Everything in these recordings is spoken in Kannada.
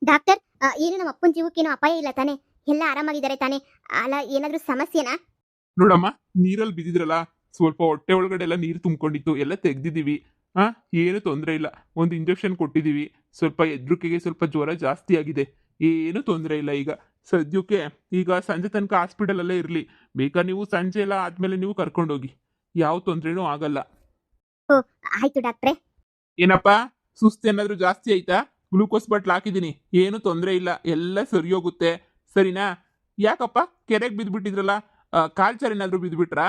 ಡಾಕ್ಟರ್, ಏನು ನಮ್ಮ ಅಪ್ಪನ ಜೀವಕ್ಕೇನು ಅಪಾಯ ಇಲ್ಲ ತಾನೆ? ಎಲ್ಲ ಆರಾಮಾಗಿದ್ದಾರೆ ತಾನೆ? ಅಲ್ಲ, ಏನಾದ್ರೂ ಸಮಸ್ಯೆನಾ? ನೋಡಮ್ಮ, ನೀರಲ್ಲಿ ಬಿದ್ದಿದ್ರಲ್ಲ, ಸ್ವಲ್ಪ ಹೊಟ್ಟೆ ಒಳಗಡೆ ಎಲ್ಲ ನೀರು ತುಂಬಿಕೊಂಡಿತ್ತು, ಎಲ್ಲ ತೆಗ್ದಿದೀವಿ. ಹಾ, ಏನು ತೊಂದರೆ ಇಲ್ಲ. ಒಂದು ಇಂಜೆಕ್ಷನ್ ಕೊಟ್ಟಿದೀವಿ. ಸ್ವಲ್ಪ ಎದ್ರುಕೆಗೆ ಸ್ವಲ್ಪ ಜ್ವರ ಜಾಸ್ತಿ ಆಗಿದೆ. ಏನು ತೊಂದರೆ ಇಲ್ಲ ಈಗ ಸದ್ಯಕ್ಕೆ. ಈಗ ಸಂಜೆ ತನಕ ಹಾಸ್ಪಿಟಲ್ ಅಲ್ಲೇ ಇರಲಿ. ಬೇಕಾದ್ರೆ ನೀವು ಸಂಜೆ ಎಲ್ಲ ಆದ್ಮೇಲೆ ನೀವು ಕರ್ಕೊಂಡೋಗಿ, ಯಾವ ತೊಂದರೆನೂ ಆಗಲ್ಲ. ಓ, ಆಯ್ತು ಡಾಕ್ಟ್ರೆ. ಏನಪ್ಪ, ಸುಸ್ತು ಏನಾದ್ರೂ ಜಾಸ್ತಿ ಆಯ್ತಾ? ಗ್ಲೂಕೋಸ್ ಬಾಟ್ಲ್ ಹಾಕಿದ್ದೀನಿ, ಏನು ತೊಂದರೆ ಇಲ್ಲ, ಎಲ್ಲ ಸರಿ ಹೋಗುತ್ತೆ. ಸರಿನಾ? ಯಾಕಪ್ಪ ಕೆರೆಗೆ ಬಿದ್ದುಬಿಟ್ಟಿದ್ರಲ್ಲ, ಕಾಲ್ ಜಾರ್ ಏನಾದ್ರೂ ಬಿದ್ದುಬಿಟ್ರಾ?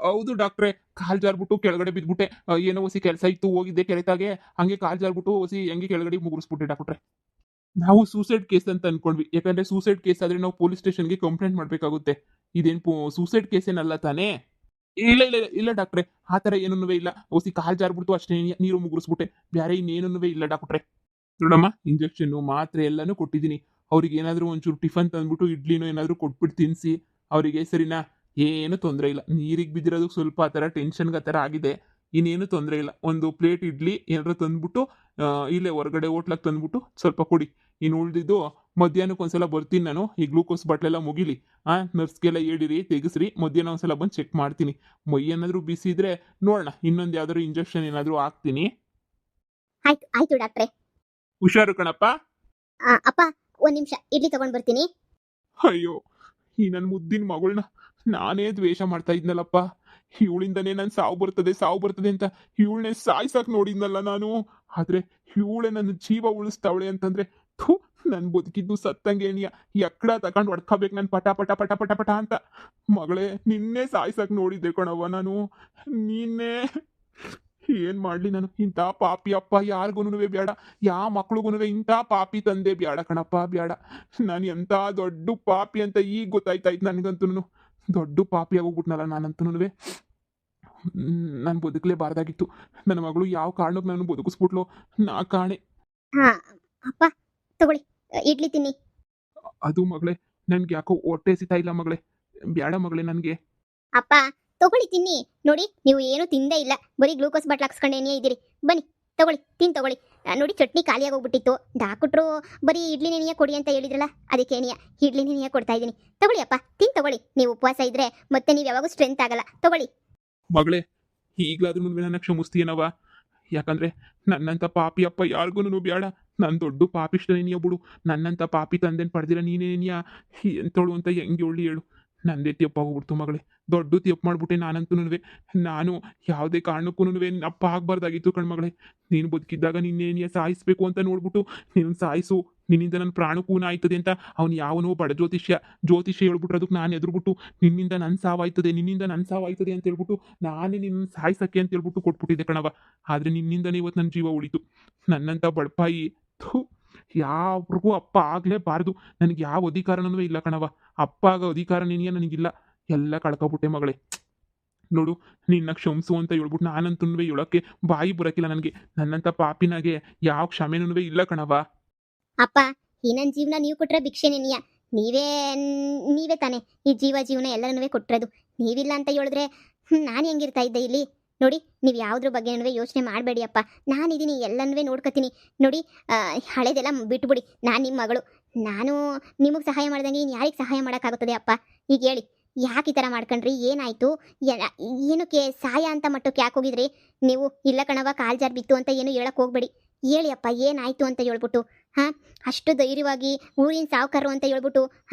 ಹೌದು ಡಾಕ್ಟ್ರೆ, ಕಾಲ್ ಜಾರ್ಬಿಟ್ಟು ಕೆಳಗಡೆ ಬಿದ್ಬಿಟ್ಟೆ. ಏನೋ ಹೊಸಿ ಕೆಲಸ ಇತ್ತು, ಹೋಗಿದ್ದೆ ಕೆರೆತಾಗೆ, ಹಂಗೆ ಕಾಲ್ ಜಾರ್ಬಿಟ್ಟು ಹೊಸಿ ಹೆಂಗೆ ಕೆಳಗಡೆ ಮುಗಿಸ್ಬಿಟ್ಟೆ ಡಾಕ್ಟ್ರೆ. ನಾವು ಸೂಸೈಡ್ ಕೇಸ್ ಅಂತ ಅನ್ಕೊಂಡ್ವಿ, ಯಾಕಂದ್ರೆ ಸೂಸೈಡ್ ಕೇಸ್ ಆದ್ರೆ ನಾವು ಪೊಲೀಸ್ ಸ್ಟೇಷನ್ಗೆ ಕಂಪ್ಲೇಂಟ್ ಮಾಡ್ಬೇಕಾಗುತ್ತೆ. ಇದೇನು ಸೂಸೈಡ್ ಕೇಸ್ ಏನಲ್ಲ ತಾನೇ? ಇಲ್ಲ ಇಲ್ಲ ಇಲ್ಲ ಡಾಕ್ಟ್ರೆ, ಆ ಥರ ಏನೂ ಇಲ್ಲ. ಹೊಸಿ ಕಾಲ್ ಜಾರ್ಬಿಡ್ತು ಅಷ್ಟೇ, ನೀರು ಮುಗಿಸ್ಬಿಟ್ಟೆ, ಬೇರೆ ಇನ್ನೇನೂ ಇಲ್ಲ ಡಾಕ್ಟ್ರೆ. ನೋಡಮ್ಮ, ಇಂಜೆಕ್ಷನ್ನು ಮಾತ್ರೆ ಎಲ್ಲಾನು ಕೊಟ್ಟಿದ್ದೀನಿ. ಅವ್ರಿಗೆ ಏನಾದರೂ ಒಂಚೂರು ಟಿಫನ್ ತಂದ್ಬಿಟ್ಟು ಇಡ್ಲಿನೋ ಏನಾದರೂ ಕೊಟ್ಬಿಟ್ಟು ತಿನ್ನಿಸಿ ಅವರಿಗೆ, ಸರಿನಾ? ಏನು ತೊಂದರೆ ಇಲ್ಲ. ನೀರಿಗೆ ಬಿದ್ದಿರೋದಕ್ಕೆ ಸ್ವಲ್ಪ ಆ ಥರ ಟೆನ್ಷನ್ಗೆ ಆ ಥರ ಆಗಿದೆ, ಇನ್ನೇನು ತೊಂದರೆ ಇಲ್ಲ. ಒಂದು ಪ್ಲೇಟ್ ಇಡ್ಲಿ ಏನಾದ್ರು ತಂದ್ಬಿಟ್ಟು ಇಲ್ಲೇ ಹೊರಗಡೆ ಹೋಟ್ಲಾಗ ತಂದ್ಬಿಟ್ಟು ಸ್ವಲ್ಪ ಕೊಡಿ. ಇನ್ನು ಉಳಿದಿದ್ದು ಮಧ್ಯಾಹ್ನಕ್ಕೆ ಒಂದ್ಸಲ ಬರ್ತೀನಿ ನಾನು, ಈ ಗ್ಲೂಕೋಸ್ ಬಾಟ್ಲೆಲ್ಲ ಮುಗಿಲಿ. ನರ್ಸ್ಗೆಲ್ಲ ಹೇಳಿರಿ, ತೆಗಿಸ್ರಿ. ಮಧ್ಯಾಹ್ನ ಒಂದ್ಸಲ ಬಂದು ಚೆಕ್ ಮಾಡ್ತೀನಿ. ಮೈ ಏನಾದರೂ ಬಿಸಿ ಇದ್ರೆ ನೋಡೋಣ, ಇನ್ನೊಂದು ಯಾವ್ದಾದ್ರು ಇಂಜೆಕ್ಷನ್ ಏನಾದರೂ ಹಾಕ್ತೀನಿ. ಆಯ್ತು ಆಯ್ತು ಡಾಕ್ಟ್ರೆ. ಹುಷಾರು ಕಣಪ್ಪ. ಅಪ್ಪ, ಒಂದ್ ನಿಮಿಷ ಇಡ್ಲಿ ತಗೊಂಡ್ ಬರ್ತೀನಿ. ಅಯ್ಯೋ, ಈ ನನ್ನ ಮುದ್ದಿನ ಮಗಳನ್ನ ನಾನೇ ದ್ವೇಷ ಮಾಡ್ತಾ ಇದ್ನಲ್ಲಪ್ಪ. ಇವಳಿಂದನೇ ನಾನು ಸಾವು ಬರ್ತದೆ ಅಂತ ಇವಳನ್ನೇ ಸಾಯ್ಸಕ್ ನೋಡಿದ್ನಲ್ಲ ನಾನು. ಆದ್ರೆ ಇವಳೆ ನನ್ನ ಜೀವ ಉಳಿಸ್ತಾವಳೆ ಅಂತಂದ್ರೆ, ಥೂ, ನನ್ ಬದುಕಿದ್ದು ಸತ್ತಂಗೆ ಎಣಿಯ ಎಕ್ಕಡ ತಗೊಂಡು ಹೊಡ್ಕೋಬೇಕು ನಾನು, ಪಟ ಪಟ ಪಟ ಪಟ ಪಟ ಅಂತ. ಮಗಳೇ, ನಿನ್ನೆ ಸಾಯ್ಸಕ್ ನೋಡಿದ್ದೆ ಕಣವ್ವ ನಾನು, ನಿನ್ನೆ. ಏನ್ ಮಾಡ್ಲಿ ನಾನು? ಇಂಥ ಪಾಪಿ ಅಪ್ಪ ಯಾರಿಗೂನು ಬೇಡ, ಯಾವ ಮಕ್ಳಿಗೂನು ಇಂಥ ಪಾಪಿ ತಂದೆ ಬೇಡ ಕಣಪ್ಪ, ಬೇಡ. ನಾನು ಎಂಥ ದೊಡ್ಡ ಪಾಪಿ ಅಂತ ಈಗ ಗೊತ್ತಾಯ್ತಾಯ್ತು ನನಗಂತೂ. ದೊಡ್ಡ ಪಾಪಿ ಆಗೋಗ್ಬಿಟ್ನಲ್ಲ ನಾನಂತೂ. ನಾನು ಬದುಕಲೇಬಾರ್ದಾಗಿತ್ತು. ನನ್ನ ಮಗಳು ಯಾವ ಕಾರಣಕ್ಕೆ ನಾನು ಬದುಕಿಸ್ಬಿಟ್ಲು, ನಾ ಕಾಣೆ. ಹಾ ಅಪ್ಪ, ತಗೊಳ್ಳಿ, ಇಡ್ಲಿ ತಿನ್ನಿ. ಅದು ಮಗಳೇ, ನನ್ಗೆ ಯಾಕೋ ಹೊಟ್ಟೆ ಸಿತಾ ಇಲ್ಲ ಮಗಳೇ, ಬೇಡ ಮಗಳೇ ನನಗೆ. ಅಪ್ಪ, ತಗೊಳ್ಳಿ ತಿನ್ನಿ. ನೋಡಿ, ನೀವು ಏನು ತಿಂದೇ ಇಲ್ಲ, ಬರೀ ಗ್ಲೂಕೋಸ್ ಬಾಟ್ಲ್ ಹಾಕ್ಸ್ಕೊಂಡೇನೇ ಇದ್ದೀರಿ. ಬನ್ನಿ ತಗೊಳ್ಳಿ, ತಗೊಳ್ಳಿ. ನೋಡಿ, ಚಟ್ನಿ ಖಾಲಿಯಾಗಿ ಹೋಗ್ಬಿಟ್ಟಿತ್ತು. ಡಾಕ್ಟ್ರು ಬರೀ ಇಡ್ಲಿ ನೆನೆಯ ಕೊಡಿ ಅಂತ ಹೇಳಿದ್ರಲ್ಲ, ಅದಕ್ಕೆ ಇಡ್ಲಿ ನೆನೆಯ ಕೊಡ್ತಾ ಇದ್ದೀನಿ. ತಗೊಳ್ಳಿ ಅಪ್ಪ, ತಗೊಳ್ಳಿ. ನೀವು ಉಪವಾಸ ಇದ್ರೆ ಮತ್ತೆ ನೀವು ಯಾವಾಗೂ ಸ್ಟ್ರೆಂತ್ ಆಗಲ್ಲ. ತಗೊಳ್ಳಿ ಮಗಳೇ, ಈಗಲಾದ್ರೂ ನನ್ನ ಕ್ಷಮಿಸ್ತೀಯನವ? ಯಾಕಂದ್ರೆ ನನ್ನಂಥ ಪಾಪಿ ಅಪ್ಪ ಯಾರಿಗೂ ಬೇಡ. ನಾನು ದೊಡ್ಡ ಪಾಪಿಷ್ಟ ನೀನಿಯ ಬಿಡು. ನನ್ನಂಥ ಪಾಪಿ ತಂದೆನ ಪಡೆದಿರ ನೀನೇನಿಯ ಎಂತೋಳು ಅಂತ ಹೆಂಗೆ ಹೇಳು? ನಂದೇ ತಪ್ಪಾಗ್ಬಿಡ್ತು ಮಗಳೇ, ದೊಡ್ಡ ತಪ್ಪು ಮಾಡ್ಬಿಟ್ಟೆ ನಾನಂತೂ. ನಾನು ಯಾವುದೇ ಕಾರಣಕ್ಕೂ ಅಪ್ಪ ಆಗಬಾರ್ದಾಗಿತ್ತು ಕಣ್ಮಗಳೇ. ನೀನು ಬದುಕಿದ್ದಾಗ ನಿನ್ನೇನಿಯ ಸಾಯಿಸ್ಬೇಕು ಅಂತ ನೋಡ್ಬಿಟ್ಟು ನೀನು ಸಾಯಿಸು, ನಿನ್ನಿಂದ ನನ್ನ ಪ್ರಾಣಕ್ಕೂನ ಆಯ್ತದೆ ಅಂತ ಅವ್ನು ಯಾವನೋ ಬಡ ಜ್ಯೋತಿಷ್ಯ ಹೇಳ್ಬಿಟ್ರೆ ಅದಕ್ಕೆ ನಾನು ಎದುರುಬಿಟ್ಟು ನಿನ್ನಿಂದ ನನ್ನ ಸಾವಾಯ್ತದೆ ಅಂತ ಹೇಳ್ಬಿಟ್ಟು ನಾನೇ ನಿನ್ನ ಸಾಯಿಸಕ್ಕೆ ಅಂತ ಹೇಳ್ಬಿಟ್ಟು ಕೊಟ್ಬಿಟ್ಟಿದ್ದೆ ಕಣವ. ಆದರೆ ನಿನ್ನಿಂದನೇ ಇವತ್ತು ನನ್ನ ಜೀವ ಉಳಿತು. ನನ್ನಂಥ ಬಡಪಾಯಿ ಯಾವ್ರಿಗೂ ಅಪ್ಪ ಆಗಲೇಬಾರ್ದು. ನನಗೆ ಯಾವ ಅಧಿಕಾರನೂ ಇಲ್ಲ ಕಣವ. ಅಪ್ಪ ಆಗೋ ಅಧಿಕಾರ ನನಗಿಲ್ಲ. ಎಲ್ಲ ಕಳ್ಕೊಬಿಟ್ಟೆ ಮಗಳೇ. ನೋಡು, ನಿನ್ನ ಕ್ಷಮಿಸು ಅಂತ ಹೇಳ್ಬಿಟ್ಟು ನಾನಂತೂ ಹೇಳೋಕ್ಕೆ ಬಾಯಿ ಬರೋಕ್ಕಿಲ್ಲ ನನಗೆ. ನನ್ನಂಥ ಪಾಪಿನಾಗೆ ಯಾವ ಕ್ಷಮೆನೂ ಇಲ್ಲ ಕಣವ. ಅಪ್ಪ, ಈ ನನ್ನ ಜೀವನ ನೀವು ಕೊಟ್ರೆ ಭಿಕ್ಷೆನೇನಿಯ. ನೀವೇ ತಾನೆ ಈ ಜೀವನ ಎಲ್ಲರನ್ನೂ ಕೊಟ್ಟಿರೋದು. ನೀವಿಲ್ಲ ಅಂತ ಹೇಳಿದ್ರೆ ನಾನು ಹೆಂಗಿರ್ತಾ ಇದ್ದೆ ಇಲ್ಲಿ? ನೋಡಿ, ನೀವು ಯಾವುದ್ರ ಬಗ್ಗೆ ಯೋಚನೆ ಮಾಡಬೇಡಿ ಅಪ್ಪ. ನಾನಿದ್ದೀನಿ, ಎಲ್ಲನೂ ನೋಡ್ಕೊತೀನಿ. ನೋಡಿ, ಹಳೇದೆಲ್ಲ ಬಿಟ್ಬಿಡಿ. ನಾನು ನಿಮ್ಮ ಮಗಳು. ನಾನು ನಿಮಗೆ ಸಹಾಯ ಮಾಡ್ದಂಗೆ ಇನ್ನು ಯಾರಿಗೆ ಸಹಾಯ ಮಾಡೋಕ್ಕಾಗುತ್ತದೆ ಅಪ್ಪ? ಈಗ ಹೇಳಿ, ಯಾಕೆ ಈ ಥರ ಮಾಡ್ಕೊಂಡ್ರಿ? ಏನಾಯಿತು? ಏನಕ್ಕೆ ಸಹಾಯ ಅಂತ ಮಟ್ಟಕ್ಕೆ ಯಾಕೆ ಹೋಗಿದ್ರಿ ನೀವು? ಇಲ್ಲ ಕಣವ, ಕಾಲ್ ಜಾರ್ ಬಿತ್ತು ಅಂತ ಏನು ಹೇಳಕ್ಕೆ ಹೋಗ್ಬೇಡಿ. ಹೇಳಿ ಅಪ್ಪ, ಏನಾಯಿತು ಅಂತ ಹೇಳ್ಬಿಟ್ಟು. ಅಷ್ಟು ಧೈರ್ಯವಾಗಿ ಊರಿನ ಸಾವುಕಾರರು ಅಂತ ಹೇಳ್ಬಿಟ್ಟು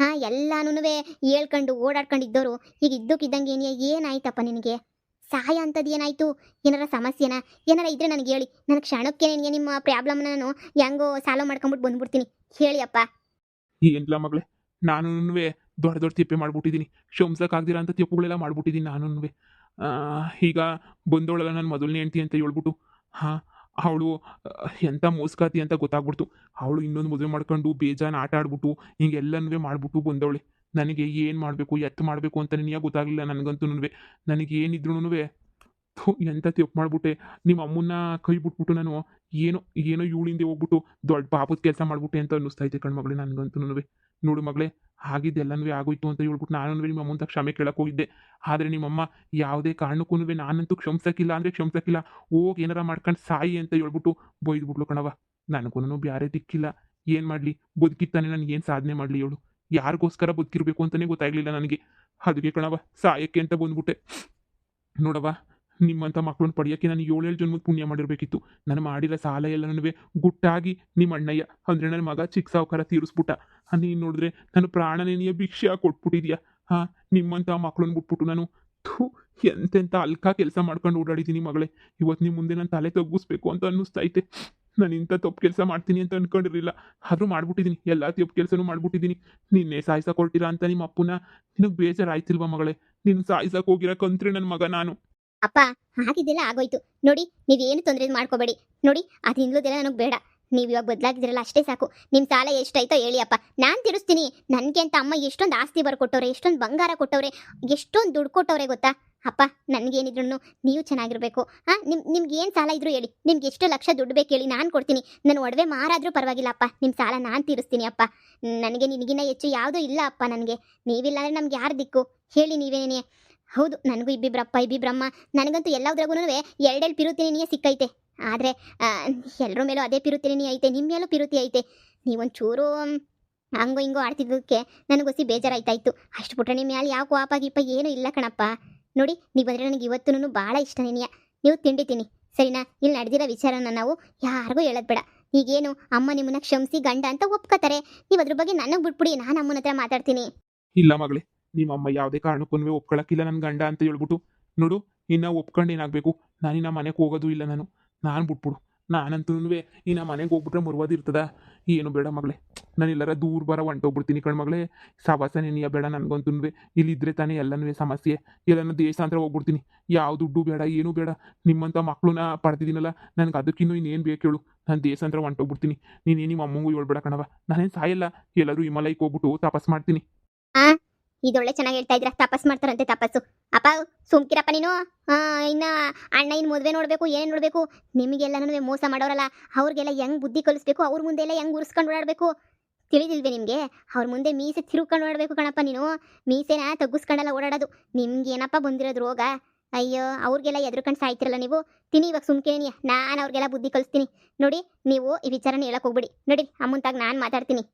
ಎಲ್ಲಾನು ಹೇಳ್ಕೊಂಡು ಓಡಾಡ್ಕೊಂಡಿದ್ದವರು ಈಗ ಇದ್ದಕ್ಕಿದ್ದಂಗೆ ಏನಾಯ್ತಪ್ಪ ನಿನಗೆ? ಸಹಾಯ ಅಂತದ್ದು ಏನಾಯಿತು? ಏನಾರ ಸಮಸ್ಯೆನಾ? ಏನಾರ ಇದ್ರೆ ನನಗೆ ಹೇಳಿ. ನನ್ನ ಕ್ಷಣಕ್ಕೆ ನಿಮ್ಮ ಪ್ರಾಬ್ಲಮ್ನ ನಾನು ಹೆಂಗೋ ಸಾಲ್ವ್ ಮಾಡ್ಕೊಂಬಿಟ್ಟು ಬಂದ್ಬಿಡ್ತೀನಿ. ಹೇಳಿ ಅಪ್ಪ. ಏನಿಲ್ಲ ಮಗಳೇ, ನಾನು ದೊಡ್ಡ ತಿಪ್ಪೆ ಮಾಡ್ಬಿಟ್ಟಿದ್ದೀನಿ. ಕ್ಷಮಿಸಕ್ಕಾಗ್ದಿರ ಅಂತ ತಿಪ್ಪುಗಳೆಲ್ಲ ಮಾಡ್ಬಿಟ್ಟಿದ್ದೀನಿ ನಾನು. ಈಗ ಬಂದವಳಲ್ಲ ನನ್ನ ಮೊದಲನೇ ಹೆಂಡ್ತಿ ಅಂತ ಹೇಳ್ಬಿಟ್ಟು, ಅವಳು ಎಂಥ ಮೋಸ್ಕಾತಿ ಅಂತ ಗೊತ್ತಾಗ್ಬಿಡ್ತು. ಅವಳು ಇನ್ನೊಂದು ಮದುವೆ ಮಾಡ್ಕೊಂಡು ಬೇಜಾನ್ ಆಟ ಆಡ್ಬಿಟ್ಟು ಹಿಂಗೆಲ್ಲನೂ ಮಾಡ್ಬಿಟ್ಟು ಬಂದವಳೆ. ನನಗೆ ಏನು ಮಾಡಬೇಕು, ಮಾಡಬೇಕು ಅಂತ ಗೊತ್ತಾಗಲಿಲ್ಲ ನನಗಂತೂ. ನನಗೆ ಏನಿದ್ರು ಎಂಥ ತಪ್ಪು ಮಾಡ್ಬಿಟ್ಟೆ. ನಿಮ್ಮ ಅಮ್ಮನ್ನ ಕೈ ಬಿಟ್ಬಿಟ್ಟು ನಾನು ಏನೋ ಇವಳಿಂದೆ ಹೋಗ್ಬಿಟ್ಟು ದೊಡ್ಡ ಪಾಪದ ಕೆಲಸ ಮಾಡ್ಬಿಟ್ಟೆ ಅಂತ ಅನ್ನಿಸ್ತೈತೆ ಕಣ್ಮಗಳೇ ನನಗಂತೂ. ನೋಡು ಮಗಳೇ, ಆಗಿದ್ದೆಲ್ಲನೂ ಆಗೋಯ್ತು ಅಂತ ಹೇಳ್ಬಿಟ್ಟು ನಾನು ನಿಮ್ಮ ಅಮ್ಮಂತ ಕ್ಷಮೆ ಕೇಳಕ್ಕೆ ಹೋಗಿದ್ದೆ. ಆದರೆ ನಿಮ್ಮಮ್ಮ ಯಾವುದೇ ಕಾರಣಕ್ಕೂ ನಾನಂತೂ ಕ್ಷಮಿಸಕ್ಕಿಲ್ಲ ಅಂದರೆ ಕ್ಷಮಿಸಕ್ಕಿಲ್ಲ, ಹೋಗಿ ಏನಾರ ಮಾಡ್ಕೊಂಡು ಸಾಯಿ ಅಂತ ಹೇಳ್ಬಿಟ್ಟು ಬೈದ್ಬಿಟ್ಲು ಕಣವ. ನನಗೂ ಬೇರೆ ದಿಕ್ಕಿಲ್ಲ. ಏನು ಮಾಡಲಿ, ಬದುಕಿತ್ತಾನೆ ನನಗೆ ಏನು ಸಾಧನೆ ಮಾಡಲಿ ಹೇಳು? ಯಾರಿಗೋಸ್ಕರ ಬದುಕಿರ್ಬೇಕು ಅಂತಲೇ ಗೊತ್ತಾಗಲಿಲ್ಲ ನನಗೆ. ಅದಕ್ಕೆ ಕಣವ ಸಾಯಕ್ಕೆ ಅಂತ ಬಂದ್ಬಿಟ್ಟೆ. ನೋಡವ್ವ, ನಿಮ್ಮಂಥ ಮಕ್ಳನ್ನ ಪಡೆಯೋಕ್ಕೆ ನಾನು 7 ಜನ್ಮದ ಪುಣ್ಯ ಮಾಡಿರಬೇಕಿತ್ತು. ನಾನು ಮಾಡಿರೋ ಸಾಲ ಎಲ್ಲನೂ ಗುಟ್ಟಾಗಿ ನಿಮ್ಮ ಅಣ್ಣಯ್ಯ ಅಂದರೆ ನನ್ನ ಮಗ ಚಿಕ್ಕ ಸಾವುಕಾರ ತೀರಿಸ್ಬಿಟ್ಟ. ನೀನು ನೋಡಿದ್ರೆ ನನ್ನ ಪ್ರಾಣನೇನಿಯ ಭಿಕ್ಷೆ ಕೊಟ್ಬಿಟ್ಟಿದ್ಯಾ. ಹಾಂ, ನಿಮ್ಮಂಥ ಮಕ್ಳನ್ನ ಬಿಟ್ಬಿಟ್ಟು ನಾನು ಥೂ ಎಂತೆಂಥ ಅಲ್ಕ ಕೆಲಸ ಮಾಡ್ಕೊಂಡು ಓಡಾಡಿದ್ದೀನಿ ಮಗಳೇ. ಇವತ್ತು ನಿಮ್ಮ ಮುಂದೆ ನಾನು ತಲೆ ತಗ್ಗಿಸ್ಬೇಕು ಅಂತ ಅನ್ನಿಸ್ತೈತೆ. ನಾನು ಇಂಥ ತಪ್ಪು ಕೆಲಸ ಮಾಡ್ತೀನಿ ಅಂತ ಅನ್ಕೊಂಡಿರಲಿಲ್ಲ, ಆದರೂ ಮಾಡ್ಬಿಟ್ಟಿದ್ದೀನಿ. ಎಲ್ಲ ತಪ್ಪು ಕೆಲಸನೂ ಮಾಡ್ಬಿಟ್ಟಿದ್ದೀನಿ. ನಿನ್ನೆ ಸಾಯ್ಸಕ್ಕೆ ಹೊರಟಿರ ಅಂತ ನಿಮ್ಮ ಅಪ್ಪನ ನಿನಗೆ ಬೇಜಾರಾಯ್ತಿಲ್ವಾ ಮಗಳೇ? ನಿನ್ನ ಸಾಯ್ಸಕ್ಕೆ ಹೋಗಿರೋ ಕಂತ್ರಿ ನನ್ನ ಮಗ ನಾನು. ಅಪ್ಪ, ಆಗಿದ್ದೆಲ್ಲ ಆಗೋಯ್ತು ನೋಡಿ. ನೀವೇನು ತೊಂದರೆ ಮಾಡ್ಕೋಬೇಡಿ ನೋಡಿ. ಅದು ಹಿಂದ್ಲದೆಲ್ಲ ನನಗೆ ಬೇಡ. ನೀವು ಇವಾಗ ಬದಲಾಗಿದ್ದೀರಲ್ಲ ಅಷ್ಟೇ ಸಾಕು. ನಿಮ್ಮ ಸಾಲ ಎಷ್ಟಾಯ್ತೋ ಹೇಳಿ ಅಪ್ಪ, ನಾನು ತೀರಿಸ್ತೀನಿ. ನನಗೆ ಅಂತ ಅಮ್ಮ ಎಷ್ಟೊಂದು ಆಸ್ತಿ ಬರ್ಕೊಟ್ಟವ್ರೆ, ಎಷ್ಟೊಂದು ಬಂಗಾರ ಕೊಟ್ಟವ್ರೆ, ಎಷ್ಟೊಂದು ದುಡ್ಡು ಕೊಟ್ಟವ್ರೆ ಗೊತ್ತಾ ಅಪ್ಪ. ನನಗೇನಿದ್ರು ನೀವು ಚೆನ್ನಾಗಿರಬೇಕು. ಹಾಂ, ನಿಮ್ಗೆ ಏನು ಸಾಲ ಇದ್ರು ಹೇಳಿ. ನಿಮ್ಗೆ ಎಷ್ಟು ಲಕ್ಷ ದುಡ್ಡು ಬೇಕು ಹೇಳಿ, ನಾನು ಕೊಡ್ತೀನಿ. ನನ್ನ ಒಡವೆ ಮಾರಾದರೂ ಪರವಾಗಿಲ್ಲ ಅಪ್ಪ, ನಿಮ್ಮ ಸಾಲ ನಾನು ತೀರಿಸ್ತೀನಿ ಅಪ್ಪ. ನನಗೆ ನಿನಗಿನ್ನ ಹೆಚ್ಚು ಯಾವುದೂ ಇಲ್ಲ ಅಪ್ಪ. ನನಗೆ ನೀವಿಲ್ಲ ಅಂದರೆ ನಮ್ಗೆ ಯಾರು ದಿಕ್ಕು ಹೇಳಿ? ನೀವೇನೇ? ಹೌದು, ನನಗೂ ಇಬ್ಬಿಬ್ರಪ್ಪ ಇಬ್ಬಿಬ್ರಮ್ಮ. ನನಗಂತೂ ಎಲ್ಲದ್ರಾಗೂ ಎರಡೆರಡು ಪಿರುತಿನಿಯೇ ಸಿಕ್ಕೈತೆ. ಆದರೆ ಎಲ್ಲರ ಮೇಲೂ ಅದೇ ಪಿರುತಿನಿ ಐತೆ, ನಿಮ್ಮ ಮೇಲೂ ಪಿರುತಿ ಐತೆ. ನೀವೊಂಚೂರು ಹಂಗೋ ಹಿಂಗೋ ಆಡ್ತಿದ್ದಕ್ಕೆ ನನಗೊಸಿ ಬೇಜಾರಾಯ್ತಾಯಿತ್ತು. ಅಷ್ಟು ಬಿಟ್ರೆ ನಿಮ್ಮ ಮ್ಯಾಲೆ ಯಾವ ಕೋಪ ಗೀಪ ಏನೂ ಇಲ್ಲ ಕಣಪ್ಪ. ನೋಡಿ, ನೀವು ಬಂದರೆ ನನಗೆ ಇವತ್ತೂ ಭಾಳ ಇಷ್ಟ ನೆನೆಯ. ನೀವು ತಿಂಡಿತೀನಿ ಸರಿನಾ? ಇಲ್ಲಿ ನಡೆದಿರೋ ವಿಚಾರನ ನಾವು ಯಾರಿಗೂ ಹೇಳೋದು ಬೇಡ. ಈಗೇನು ಅಮ್ಮ ನಿಮ್ಮನ್ನ ಕ್ಷಮಿಸಿ ಗಂಡ ಅಂತ ಒಪ್ಕೋತಾರೆ. ನೀವು ಅದ್ರ ಬಗ್ಗೆ ನನಗೆ ಬಿಟ್ಬಿಡಿ, ನಾನು ಅಮ್ಮನ ಹತ್ರ ಮಾತಾಡ್ತೀನಿ. ಇಲ್ಲ ಮಗಳೇ, ನಿಮ್ಮಮ್ಮ ಯಾವುದೇ ಕಾರಣಕ್ಕೂ ಒಪ್ಕೊಳಕ್ಕಿಲ್ಲ ನನ್ನ ಗಂಡ ಅಂತ ಹೇಳ್ಬಿಟ್ಟು. ನೋಡು, ಇನ್ನು ಒಪ್ಕೊಂಡು ಏನಾಗಬೇಕು? ನಾನಿನ್ನ ಮನೆಗೆ ಹೋಗೋದು ಇಲ್ಲ. ನಾನು ಬಿಟ್ಬಿಡು. ನಾನಂತೂ ಇನ್ನು ಮನೆಗೆ ಹೋಗ್ಬಿಟ್ರೆ ಮುರ್ವದಿರ್ತದ. ಏನು ಬೇಡ ಮಗಳೇ, ನಾನು ಎಲ್ಲರ ದೂರ ಬರ ಹೊಂಟೋಗ್ಬಿಡ್ತೀನಿ ಕಣ್ಮಗಳೇ. ಸವಾಸ ನೆನೆಯ ಬೇಡ ನನಗಂತೂ. ಇಲ್ಲಿದ್ದರೆ ತಾನೇ ಎಲ್ಲನೂ ಸಮಸ್ಯೆ. ಎಲ್ಲನೂ ದೇಶಾಂತರ ಹೋಗ್ಬಿಡ್ತೀನಿ. ಯಾವ ದುಡ್ಡು ಬೇಡ, ಏನೂ ಬೇಡ. ನಿಮ್ಮಂಥ ಮಕ್ಕಳನ್ನ ಪಡೆದಿದ್ದೀನಲ್ಲ, ನನಗೆ ಅದಕ್ಕಿನ್ನೂ ಇನ್ನೇನು ಬೇಕು ಹೇಳು? ನಾನು ದೇಶಾಂತರ ಹೊಂಟೋಗ್ಬಿಡ್ತೀನಿ. ನೀನೇನು ನಿಮ್ಮ ಅಮ್ಮಂಗೂ ಹೇಳ್ಬೇಡ ಕಣವ. ನಾನೇನು ಸಾಯಲ್ಲ. ಎಲ್ಲರೂ ಹಿಮಾಲಯಕ್ಕೆ ಹೋಗ್ಬಿಟ್ಟು ತಪಸ್ ಮಾಡ್ತೀನಿ. ಇದೊಳ್ಳೆ ಚೆನ್ನಾಗಿ ಹೇಳ್ತಾ ಇದ್ರ. ತಪಸ್ ಮಾಡ್ತಾರಂತೆ ತಪಸ್ಸು. ಅಪ್ಪ ಸುಮ್ಕಿರಪ್ಪ ನೀನು. ಇನ್ನು ಅಣ್ಣ ಇನ್ನು ಮದುವೆ ನೋಡಬೇಕು, ಏನು ನೋಡಬೇಕು? ನಿಮಗೆಲ್ಲನೂ ಮೋಸ ಮಾಡೋರಲ್ಲ, ಅವ್ರಿಗೆಲ್ಲ ಹೆಂಗೆ ಬುದ್ಧಿ ಕಲಿಸ್ಬೇಕು, ಅವ್ರ ಮುಂದೆ ಎಲ್ಲ ಹೆಂಗೆ ಉರ್ಸ್ಕೊಂಡು ಓಡಾಡಬೇಕು ತಿಳಿದಿಲ್ವೇ ನಿಮಗೆ? ಅವ್ರ ಮುಂದೆ ಮೀಸೆ ತಿರುಗ್ಕೊಂಡು ಓಡಾಡಬೇಕು ಕಣಪ್ಪ ನೀನು. ಮೀಸೆನ ತಗ್ಗಿಸ್ಕೊಂಡೆಲ್ಲ ಓಡಾಡೋದು. ನಿಮ್ಗೇನಪ್ಪ ಬಂದಿರೋದು ರೋಗ? ಅಯ್ಯೋ, ಅವ್ರಿಗೆಲ್ಲ ಎದುರ್ಕೊಂಡು ಸಾಯ್ತಿರಲ್ಲ ನೀವು. ತಿನಿ ಇವಾಗ ಸುಮ್ಕೇನಿಯ, ನಾನು ಅವ್ರಿಗೆಲ್ಲ ಬುದ್ಧಿ ಕಲಿಸ್ತೀನಿ. ನೋಡಿ, ನೀವು ಈ ವಿಚಾರನ ಹೇಳಕ್ಕೆ ಹೋಗ್ಬಿಡಿ. ನೋಡಿ, ಅಮ್ಮಂತಾಗ ನಾನು ಮಾತಾಡ್ತೀನಿ.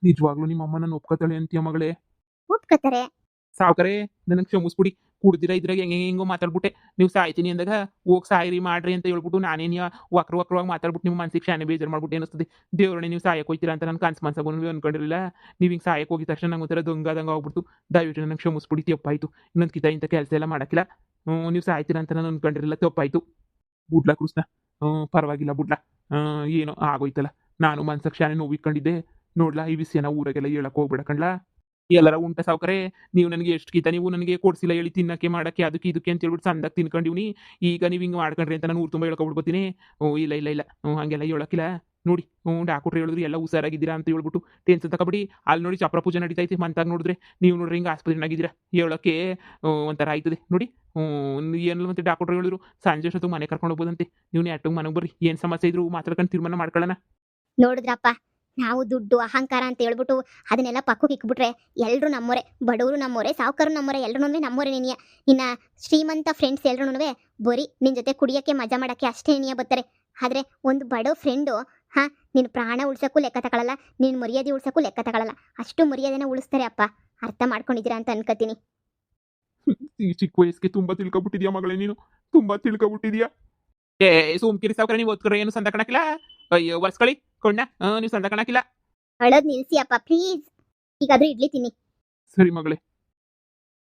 ನಿಜವಾಗ್ಲೂ ನಿಮ್ಮ ಅಮ್ಮ ನನ್ನ ಒಪ್ಕೊತಾಳೆ ಅಂತೀಯ ಮಗಳೇ? ಒಪ್ಕೋತಾರೆ. ಸಾವುಕರೇ, ನನಗೆ ಕ್ಷಮಿಸ್ಬಿಡಿ. ಕುಡ್ದಿರ ಇದ್ರಾಗ ಹೆಂಗೋ ಮಾತಾಡ್ಬಿಟ್ಟೆ. ನೀವು ಸಾಯ್ತೀನಿ ಅಂದಾಗ ಹೋಗಿ ಸಾಯಿರಿ ಮಾಡ್ರಿ ಅಂತ ಹೇಳ್ಬಿಟ್ಟು ನಾನೇನು ವಕ್ರವಾಗಿ ಮಾತಾಡ್ಬಿಟ್ಟು ನಿಮ್ಮ ಮನಸ್ಸಿಗೆ ಶಾನೆ ಬೇಜಾರು ಮಾಡ್ಬಿಟ್ಟು ಏನಿಸ್ತದೆ? ದೇವ್ರನ್ನೇ ನೀವು ಸಾಯಕ್ಕೆ ಹೋಗ್ತೀರಾ ಅಂತ ನನ್ನ ಮನ್ಸಾಗೂ ಅನ್ಕೊಂಡಿರಲಿಲ್ಲ. ನೀವು ಹಿಂಗೆ ಸಾಯಕ್ಕೆ ಹೋಗಿದ ತಕ್ಷಣ ನಂಗೆ ಒಂಥರ ದೊಂಗದಂಗೆ ಆಗ್ಬಿಡ್ತು. ದಯವಿಟ್ಟು ನನಗೆ ಕ್ಷಮಿಸ್ಬಿಡಿ, ತಪ್ಪಾಯಿತು. ಇನ್ನೊಂದು ಇಂಥ ಕೆಲಸ ಎಲ್ಲ ಮಾಡೋಕ್ಕಿಲ್ಲ. ನೀವು ಸಾಯ್ತೀರಾ ಅಂತ ನಾನು ಅನ್ಕೊಂಡಿರಲಿಲ್ಲ, ತಪ್ಪಾಯಿತು. ಬುಡ್ಲ ಕೃಷ್ಣ, ಪರವಾಗಿಲ್ಲ ಬುಡ್ಲ. ಏನೋ ಆಗೋಯ್ತಲ್ಲ. ನಾನು ಮನ್ಸಕ್ಕೆ ಶಾನೆ ನೋವು ಇಟ್ಕೊಂಡಿದ್ದೆ. ನೋಡ್ಲಾ, ಈ ವಿಷಯನ ಊರಾಗೆಲ್ಲ ಹೇಳಕ್ಕೆ ಹೋಗ್ಬೇಡ ಕಣ್ಲಾ. ಎಲ್ಲರ ಉಂಟ ಸಾವುಕರೇ, ನೀವು ನನಗೆ ಎಷ್ಟು ಗೀತ ನೀವು ನನಗೆ ಕೊಡ್ಸಿಲ್ಲ ಹೇಳಿ ತಿನ್ನಕ್ಕೆ ಮಾಡಕ್ಕೆ ಅದಕ್ಕೆ ಇದಕ್ಕೆ ಅಂತ ಹೇಳ್ಬಿಟ್ಟು ಸಂದಾಗ ತಿನ್ಕೊಂಡಿವ್ನಿ. ಈಗ ನೀವು ಹಿಂಗೆ ಮಾಡ್ಕೊಂಡ್ರಿ ಅಂತ ನಾನು ಊರು ತುಂಬ ಹೇಳ್ಕೊಬಿಡ್ಬೋತೀನಿ. ಇಲ್ಲ ಹಂಗೆಲ್ಲ ಹೇಳೋಕ್ಕಿಲ್ಲ. ನೋಡಿ, ಡಾಕ್ಟ್ರು ಹೇಳಿದ್ರು ಎಲ್ಲ ಹುಷಾರಾಗಿದ್ದೀರಾ ಅಂತ ಹೇಳ್ಬಿಟ್ಟು ಟೆನ್ಷನ್ ತಗೊಬಿಡಿ. ಅಲ್ಲಿ ನೋಡಿ ಚಪ್ರ ಪೂಜೆ ನಡೀತೈತೆ. ಮಂತಾಗ ನೋಡಿದ್ರೆ ನೀವು ನೋಡ್ರಿ ಹಿಂಗೆ ಆಸ್ಪತ್ರೆನಾಗಿದ್ದೀರಾ ಹೇಳೋಕ್ಕೆ ಒಂಥರ ಆಯ್ತದೆ. ನೋಡಿ, ಏನಿಲ್ಲ ಮತ್ತೆ ಡಾಕ್ಟ್ರು ಹೇಳಿದ್ರು ಸಂಜೆ ಅಷ್ಟೊತ್ತಿಗೆ ಮನೆ ಕರ್ಕೊಂಡು ಹೋಗ್ಬೋದಂತೆ. ನೀವು ನೆಟ್ಟಗೆ ಮನೆಗೆ ಬರ್ರಿ, ಏನು ಸಮಸ್ಯೆ ಇದ್ರು ಮಾತಾಡ್ಕೊಂಡು ತೀರ್ಮಾನ ಮಾಡ್ಕೊಳ್ಳೋಣ. ನೋಡಿದ್ರಪ್ಪ, ನಾವು ದುಡ್ಡು ಅಹಂಕಾರ ಅಂತ ಹೇಳ್ಬಿಟ್ಟು ಅದನ್ನೆಲ್ಲ ಪಕ್ಕಕ್ಕೆ ಇಕ್ಬಿಟ್ರೆ ಎಲ್ಲರೂ ನಮ್ಮೋರೆ. ಬಡವರು ನಮ್ಮೋರೆ, ಸಾವುಕಾರರು ನಮ್ಮೋರೆ, ಎಲ್ಲರೂ ನಮ್ಮೋರೆ ನೆನೆಯ. ಇನ್ನು ಶ್ರೀಮಂತ ಫ್ರೆಂಡ್ಸ್ ಎಲ್ಲರೂ ಬರೀ ನಿನ್ನ ಜೊತೆ ಕುಡಿಯೋಕ್ಕೆ ಮಜಾ ಮಾಡೋಕ್ಕೆ ಅಷ್ಟೇ ನೆನೆಯ ಬರ್ತಾರೆ. ಆದರೆ ಒಂದು ಬಡವ ಫ್ರೆಂಡು ನಿನ್ನ ಪ್ರಾಣ ಉಳ್ಸೋಕ್ಕೂ ಲೆಕ್ಕ ತಗೊಳ್ಳಲ್ಲ, ನಿನ್ನ ಮರ್ಯಾದೆ ಉಳ್ಸೋಕ್ಕೂ ಲೆಕ್ಕ ತಗೊಳ್ಳಲ್ಲ. ಅಷ್ಟು ಮರ್ಯಾದೆನ ಉಳಿಸ್ತಾರೆ ಅಪ್ಪ. ಅರ್ಥ ಮಾಡ್ಕೊಂಡಿದ್ದೀರಾ ಅಂತ ಅನ್ಕೋತೀನಿ. ಈ ಚಿಕ್ಕ ವಯಸ್ಸಿಗೆ ತುಂಬ ತಿಳ್ಕೊಬಿಟ್ಟಿದ್ಯಾ ಮಗಳೇ, ನೀನು ತುಂಬ ತಿಳ್ಕೊಬಿಟ್ಟಿದ್ಯಾ. ಸೋಮ್ಕಿರಿ ಸಾವುಕಾರ, ನೀವು ಓದ್ಕೊರ ಏನು ಸಂದ ಕಣಕಿಲ್ಲ. ಅಯ್ಯೋ ವರ್ಸ್ಕೊಳ್ಳಿ ಕೊಂಡ, ನೀವು ಸಂದ ಕಣಕಿಲ್ಲ. ಅಳೋದು ನಿಲ್ಸಿ ಅಪ್ಪ ಪ್ಲೀಸ್. ಈಗಾದ್ರೂ ಇಡ್ಲಿ ತಿನ್ನಿ. ಸರಿ ಮಗಳೇ.